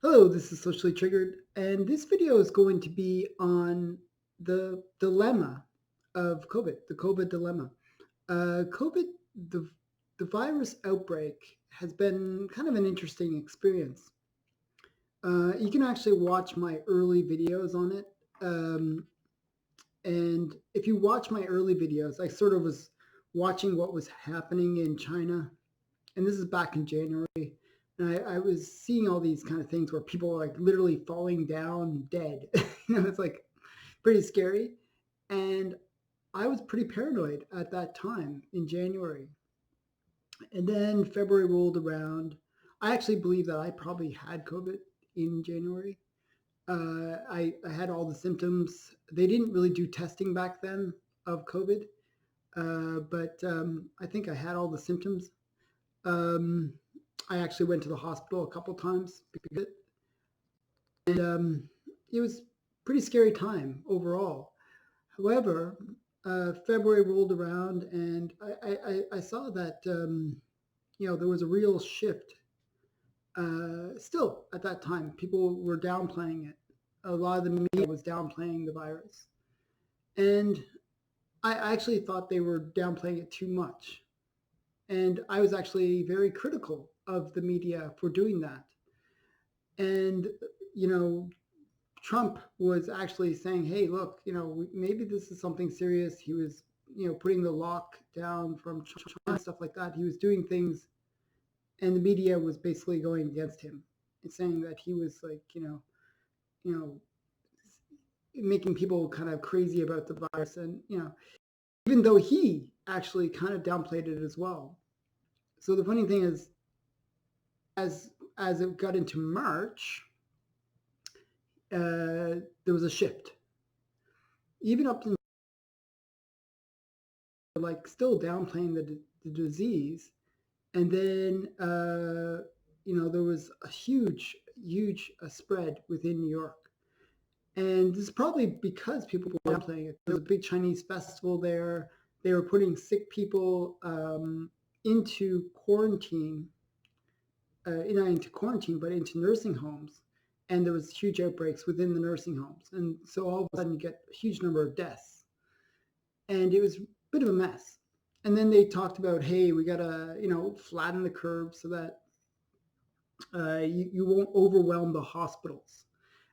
Hello, this is Socially Triggered, and this video is going to be on the dilemma of COVID, the COVID dilemma. COVID, the, the virus outbreak has been kind of an interesting experience. You can actually watch my early videos on it. Um, and if you watch my early videos, I sort of was watching what was happening in China, and this is back in January. And I was seeing all these kind of things where people are like literally falling down dead. It's like pretty scary. And I was pretty paranoid at that time in January. And then February rolled around. I actually believe that I probably had COVID in January. I had all the symptoms. They didn't really do testing back then of COVID, but I think I had all the symptoms. Um, I actually went to the hospital a couple times because and it was a pretty scary time overall. However, February rolled around and I saw that there was a real shift. Still at that time, people were downplaying it. A lot of the media was downplaying the virus, and I actually thought they were downplaying it too much. And I was actually very critical of the media for doing that. And, you know, Trump was actually saying, hey, look, maybe this is something serious. He was, putting the lockdown from China and stuff like that. He was doing things, and the media was basically going against him and saying that he was like, you know, making people kind of crazy about the virus. And, even though he actually kind of downplayed it as well. So the funny thing is, as it got into March, there was a shift. Even up to like still downplaying the disease, and then there was a huge spread within New York, and this is probably because people were downplaying it. There was a big Chinese festival there. They were putting sick people into quarantine, not into quarantine, but into nursing homes. And there was huge outbreaks within the nursing homes. And so all of a sudden you get a huge number of deaths. And it was a bit of a mess. And then they talked about, hey, we got to, flatten the curve so that you won't overwhelm the hospitals.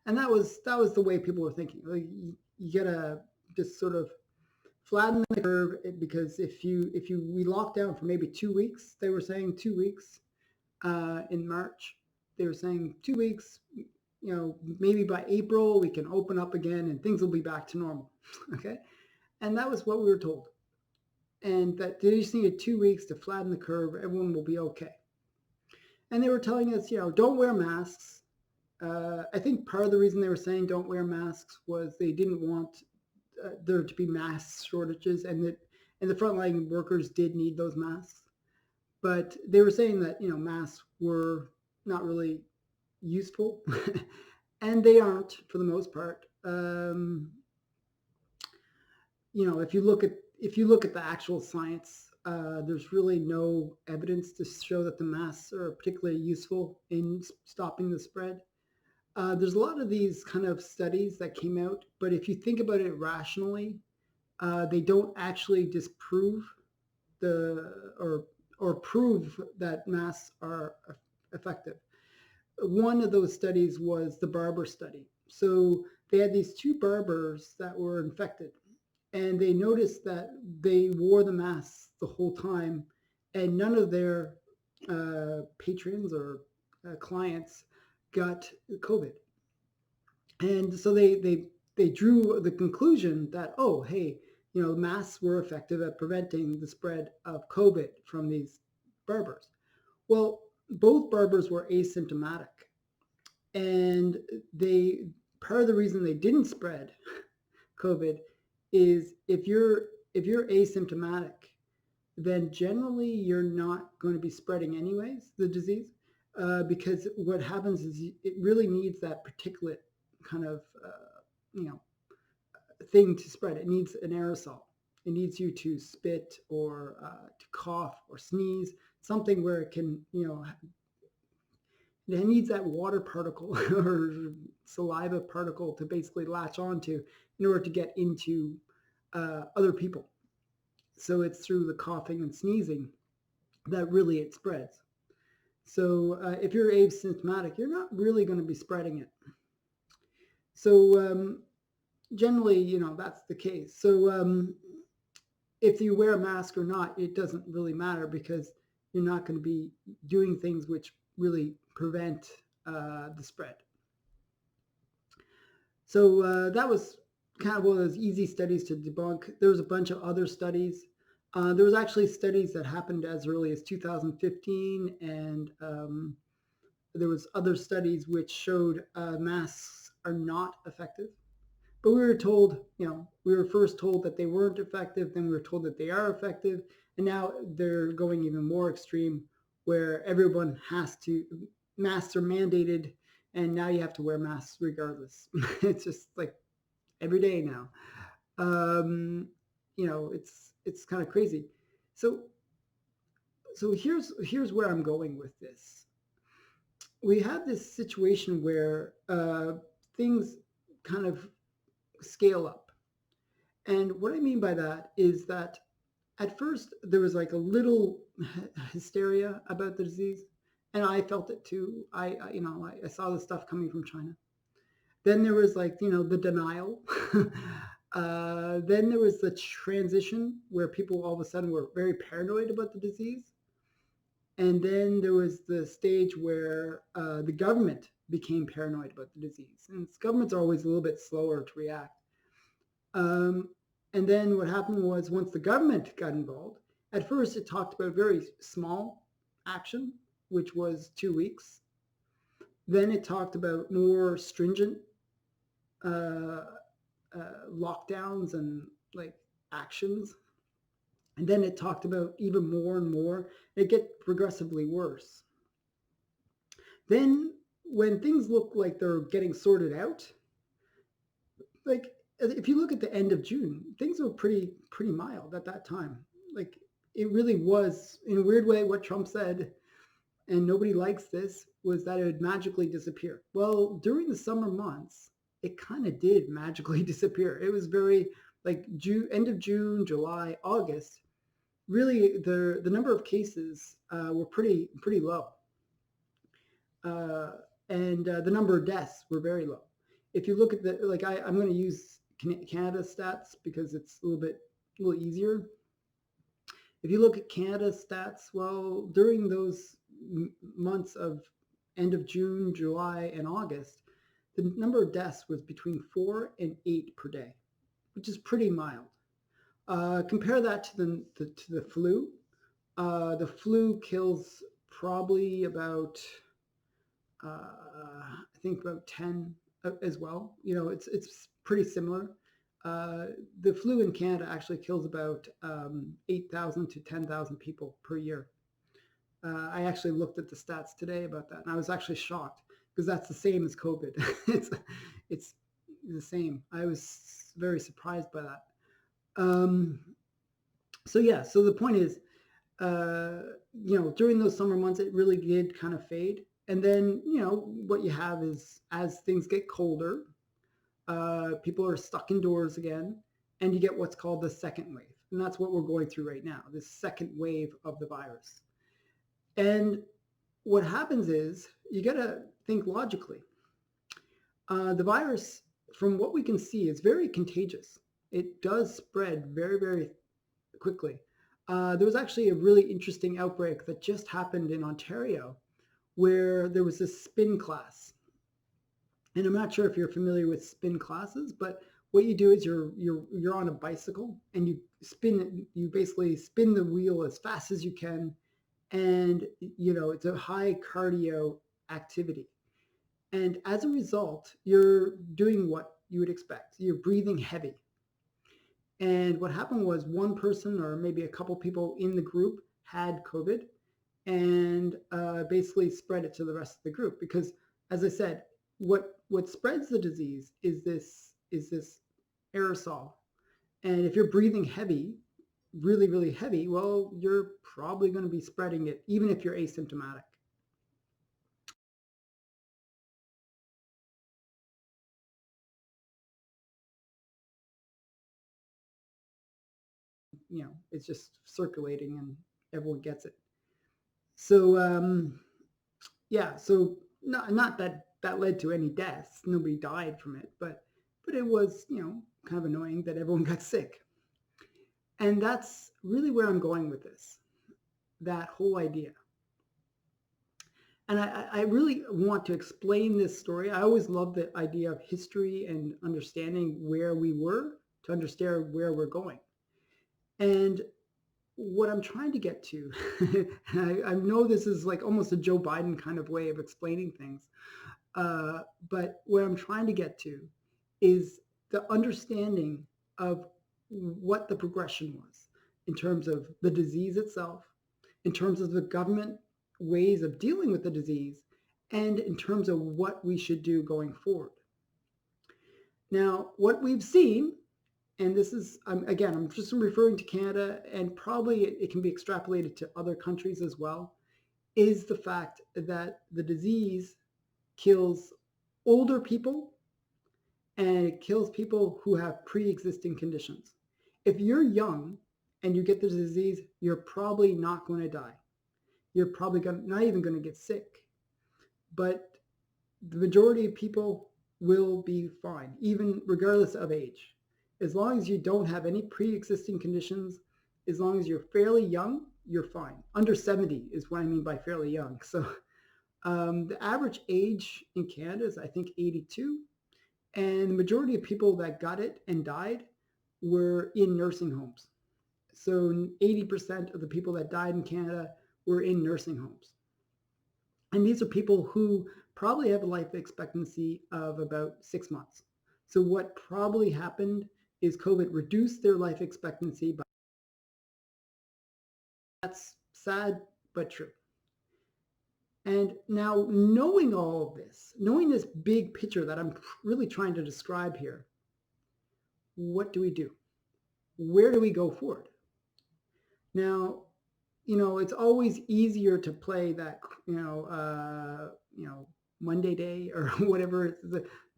And that was the way people were thinking. Like, you got to just sort of flatten the curve because if you we lock down for maybe 2 weeks, they were saying 2 weeks, in March. They were saying 2 weeks, maybe by April we can open up again and things will be back to normal. Okay. And that was what we were told. And that they just needed 2 weeks to flatten the curve. Everyone will be okay. And they were telling us, don't wear masks. I think part of the reason they were saying don't wear masks was they didn't want there to be mask shortages, and the frontline workers did need those masks. But they were saying that masks were not really useful, and they aren't for the most part. If you look at the actual science, there's really no evidence to show that the masks are particularly useful in stopping the spread. There's a lot of these kind of studies that came out, but if you think about it rationally, they don't actually disprove the or prove that masks are effective. One of those studies was the barber study. So they had these two barbers that were infected, and they noticed that they wore the masks the whole time, and none of their patrons or clients got COVID. And so they drew the conclusion that, oh, hey, masks were effective at preventing the spread of COVID from these barbers. Well, both barbers were asymptomatic, and they part of the reason they didn't spread COVID is if you're asymptomatic, then generally you're not going to be spreading anyways the disease, because what happens is it really needs that particulate kind of you know thing to spread. It needs an aerosol. It needs you to spit or to cough or sneeze, something where it can It needs that water particle or saliva particle to basically latch onto in order to get into other people. So it's through the coughing and sneezing that really it spreads. So if you're asymptomatic, you're not really going to be spreading it. So generally, that's the case. So if you wear a mask or not, it doesn't really matter because you're not going to be doing things which really prevent the spread. So that was kind of one of those easy studies to debunk. There was a bunch of other studies. There was actually studies that happened as early as 2015, and there was other studies which showed masks are not effective. But we were told, we were first told that they weren't effective, then we were told that they are effective, and now they're going even more extreme where everyone masks are mandated, and now you have to wear masks regardless. It's just like every day now. It's kind of crazy. So here's where I'm going with this. We have this situation where things kind of scale up. And what I mean by that is that at first there was like a little hysteria about the disease, and I felt it too. I saw the stuff coming from China. Then there was like the denial. Then there was the transition where people all of a sudden were very paranoid about the disease. And then there was the stage where the government became paranoid about the disease. And governments are always a little bit slower to react. And then what happened was once the government got involved, at first it talked about very small action, which was 2 weeks. Then it talked about more stringent lockdowns and like actions. And then it talked about even more and more. It get progressively worse. Then when things look like they're getting sorted out, like if you look at the end of June, things were pretty mild at that time. Like it really was, in a weird way, what Trump said, and nobody likes this, was that it would magically disappear. Well, during the summer months, it kind of did magically disappear. It was very like end of June, July, August. Really, the number of cases were pretty low, uh, and the number of deaths were very low. If you look at I'm going to use Canada stats because it's a little easier. If you look at Canada stats, well, during those months of end of June, July, and August, the number of deaths was between 4 and 8 per day, which is pretty mild. Compare that to the flu. The flu kills probably about, I think about 10 as well. It's pretty similar. The flu in Canada actually kills about 8,000 to 10,000 people per year. I actually looked at the stats today about that, and I was actually shocked because that's the same as COVID. it's the same. I was very surprised by that. So the point is, during those summer months, it really did kind of fade. And then, what you have is as things get colder, people are stuck indoors again, and you get what's called the second wave. And that's what we're going through right now, this second wave of the virus. And what happens is you got to think logically. The virus, from what we can see, is very contagious. It does spread very, very quickly. There was actually a really interesting outbreak that just happened in Ontario where there was this spin class. And I'm not sure if you're familiar with spin classes, but what you do is you're on a bicycle and you basically spin the wheel as fast as you can, and it's a high cardio activity. And as a result, you're doing what you would expect. You're breathing heavy. And what happened was one person or maybe a couple people in the group had COVID and basically spread it to the rest of the group. Because, as I said, what spreads the disease is this aerosol. And if you're breathing heavy, really, really heavy, well, you're probably going to be spreading it, even if you're asymptomatic. it's just circulating and everyone gets it. So yeah, so not that that led to any deaths. Nobody died from it, but it was, kind of annoying that everyone got sick. And that's really where I'm going with this, that whole idea. And I really want to explain this story. I always love the idea of history and understanding where we were to understand where we're going. And what I'm trying to get to, I know this is like almost a Joe Biden kind of way of explaining things, but what I'm trying to get to is the understanding of what the progression was in terms of the disease itself, in terms of the government ways of dealing with the disease, and in terms of what we should do going forward. Now, what we've seen, and this is, again, I'm just referring to Canada, and probably it can be extrapolated to other countries as well, is the fact that the disease kills older people and it kills people who have pre-existing conditions. If you're young and you get the disease, you're probably not going to die. You're probably not even going to get sick. But the majority of people will be fine, even regardless of age. As long as you don't have any pre-existing conditions, as long as you're fairly young, you're fine. Under 70 is what I mean by fairly young. So the average age in Canada is, I think, 82. And the majority of people that got it and died were in nursing homes. So 80% of the people that died in Canada were in nursing homes. And these are people who probably have a life expectancy of about 6 months. So what probably happened is COVID reduced their life expectancy by. That's sad, but true. And now, knowing all of this, knowing this big picture that I'm really trying to describe here, what do we do? Where do we go forward? Now, it's always easier to play that, Monday day or whatever,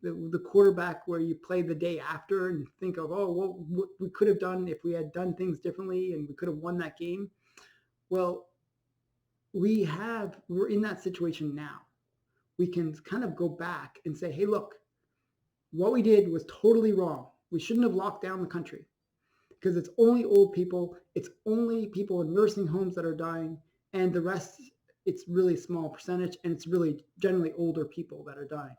the quarterback where you play the day after and think of, oh, well, what we could have done if we had done things differently and we could have won that game. Well, we're in that situation now. We can kind of go back and say, hey, look, what we did was totally wrong. We shouldn't have locked down the country because it's only old people. It's only people in nursing homes that are dying. And the rest, it's really a small percentage. And it's really generally older people that are dying.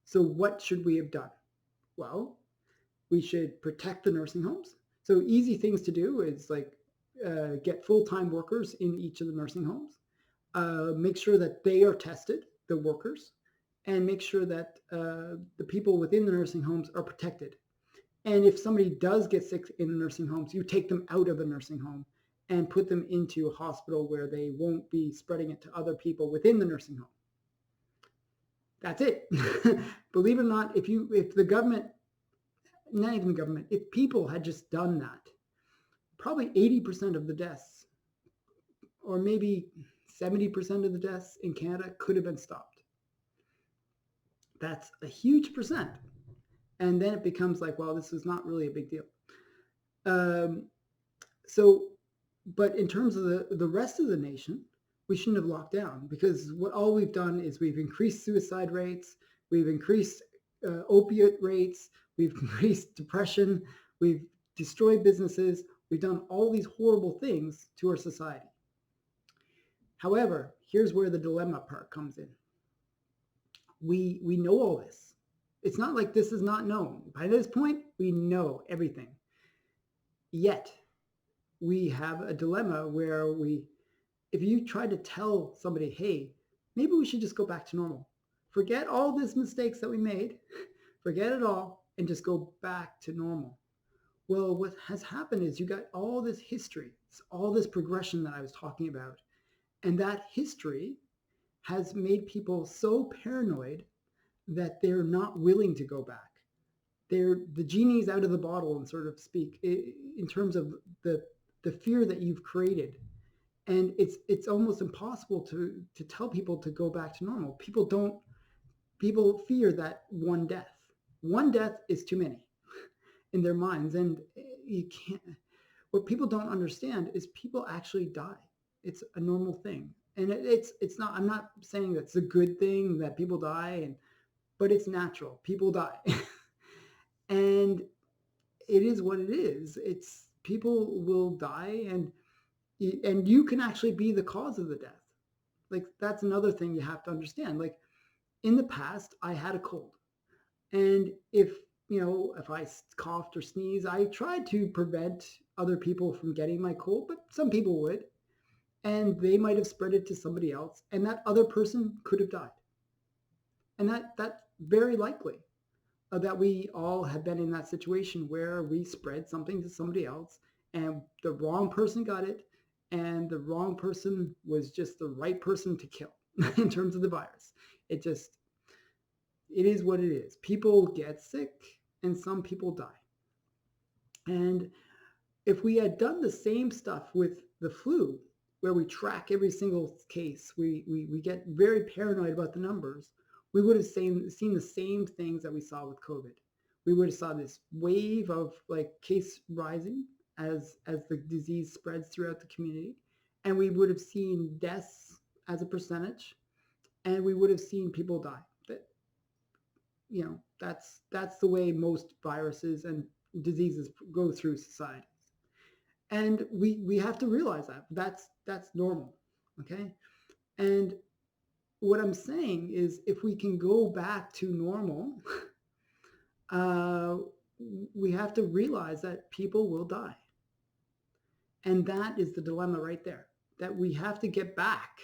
So what should we have done? Well, we should protect the nursing homes. So easy things to do is like get full-time workers in each of the nursing homes. Make sure that they are tested, the workers, and make sure that the people within the nursing homes are protected. And if somebody does get sick in the nursing homes, you take them out of the nursing home and put them into a hospital where they won't be spreading it to other people within the nursing home. That's it. Believe it or not, if the government, not even government, if people had just done that, probably 80% of the deaths, or maybe 70% of the deaths in Canada could have been stopped. That's a huge percent. And then it becomes like, well, this is not really a big deal. But in terms of the rest of the nation, we shouldn't have locked down because all we've done is we've increased suicide rates, we've increased opiate rates, we've increased depression, we've destroyed businesses, we've done all these horrible things to our society. However, here's where the dilemma part comes in. We know all this. It's not like this is not known. By this point, we know everything. Yet, we have a dilemma where if you try to tell somebody, hey, maybe we should just go back to normal. Forget all these mistakes that we made. Forget it all and just go back to normal. Well, what has happened is you got all this history, all this progression that I was talking about. And that history has made people so paranoid that they're not willing to go back. The genie's out of the bottle, and sort of speak, in terms of the fear that you've created. And it's almost impossible to tell people to go back to normal. People fear that one death. One death is too many in their minds. And you can't, what people don't understand is people actually die. It's a normal thing. And it's not, I'm not saying that's a good thing that people die, but it's natural. People die. And it is what it is. It's people will die, and you can actually be the cause of the death. Like, that's another thing you have to understand. Like, in the past, I had a cold. And if I coughed or sneezed, I tried to prevent other people from getting my cold, but some people would, and they might have spread it to somebody else, and that other person could have died. And that's very likely, that we all have been in that situation where we spread something to somebody else, and the wrong person got it, and the wrong person was just the right person to kill in terms of the virus. It is what it is. People get sick and some people die. And if we had done the same stuff with the flu, where we track every single case, we get very paranoid about the numbers, we would have seen the same things that we saw with COVID. We would have saw this wave of like case rising as the disease spreads throughout the community, and we would have seen deaths as a percentage, and we would have seen people die. That's the way most viruses and diseases go through societies. And we have to realize that that's normal. Okay. And what I'm saying is, if we can go back to normal, uh, we have to realize that people will die. And that is the dilemma right there, that we have to get back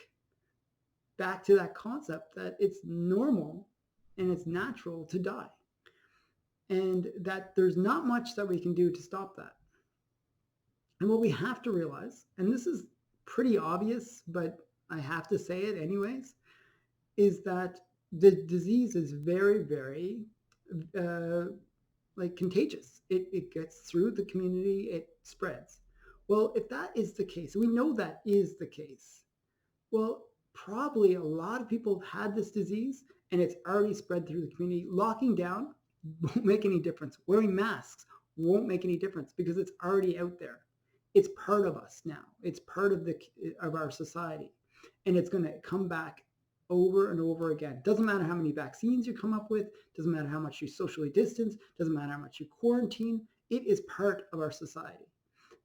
to that concept that it's normal and it's natural to die, and that there's not much that we can do to stop that. And what we have to realize, and this is pretty obvious, but I have to say it anyways, is that the disease is very, very contagious. It gets through the community, it spreads. Well, if that is the case, we know that is the case. Well, probably a lot of people have had this disease and it's already spread through the community. Locking down won't make any difference. Wearing masks won't make any difference because it's already out there. It's part of us now. It's part of our society, and it's going to come back over and over again. Doesn't matter how many vaccines you come up with. Doesn't matter how much you socially distance. Doesn't matter how much you quarantine. It is part of our society.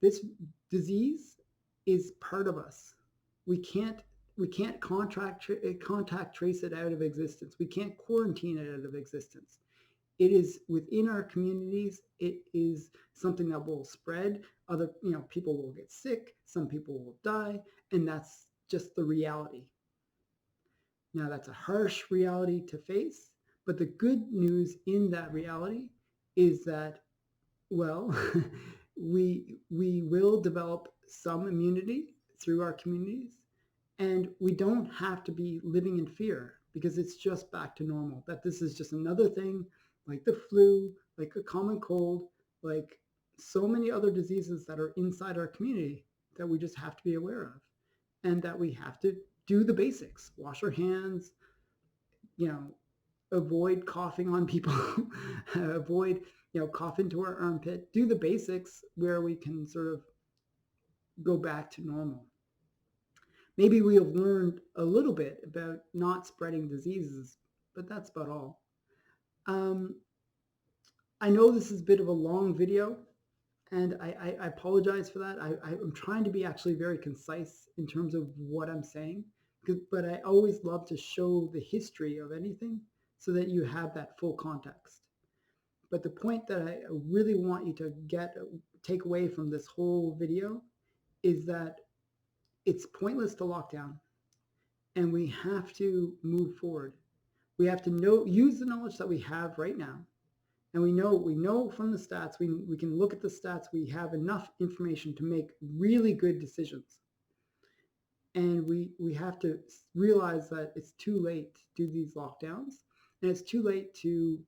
This disease is part of us. We can't contact trace it out of existence. We can't quarantine it out of existence. It is within our communities. It is something that will spread. Other, people will get sick. Some people will die, and that's just the reality. Now, that's a harsh reality to face, but the good news in that reality is that, well, we will develop some immunity through our communities, and we don't have to be living in fear, because it's just back to normal. That this is just another thing, like the flu, like a common cold, like so many other diseases that are inside our community, that we just have to be aware of, and that we have to do the basics. Wash our hands, avoid coughing on people, avoid, cough into our armpit, do the basics where we can sort of go back to normal. Maybe we have learned a little bit about not spreading diseases, but that's about all. I know this is a bit of a long video, and I apologize for that. I'm trying to be actually very concise in terms of what I'm saying, but I always love to show the history of anything so that you have that full context. But the point that I really want you to take away from this whole video is that it's pointless to lock down, and we have to move forward. We have to use the knowledge that we have right now. And we know from the stats, we can look at the stats, we have enough information to make really good decisions. And we have to realize that it's too late to do these lockdowns, and it's too late to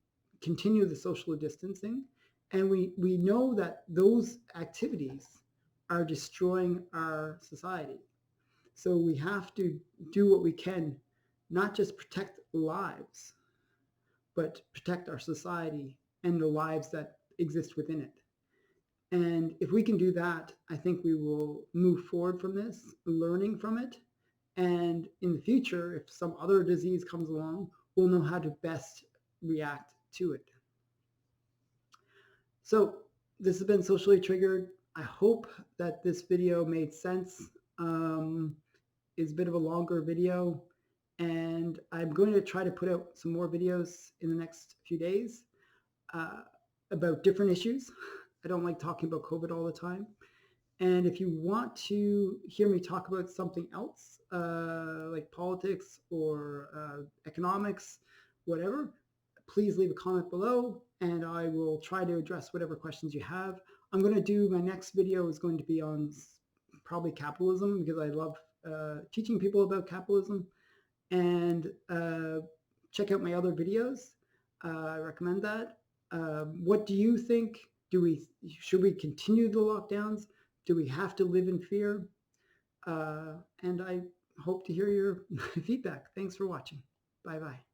continue the social distancing. And we know that those activities are destroying our society. So we have to do what we can, not just protect lives, but protect our society and the lives that exist within it. And if we can do that, I think we will move forward from this, learning from it. And in the future, if some other disease comes along, we'll know how to best react to it. So this has been Socially Triggered. I hope that this video made sense. It's a bit of a longer video, and I'm going to try to put out some more videos in the next few days uh, about different issues. I don't like talking about COVID all the time. And if you want to hear me talk about something else, like politics or economics, whatever, please leave a comment below and I will try to address whatever questions you have. I'm going to do, my next video is going to be on probably capitalism, because I love teaching people about capitalism. And check out my other videos. I recommend that. What do you think? Should we continue the lockdowns? Do we have to live in fear? And I hope to hear your feedback. Thanks for watching. Bye-bye.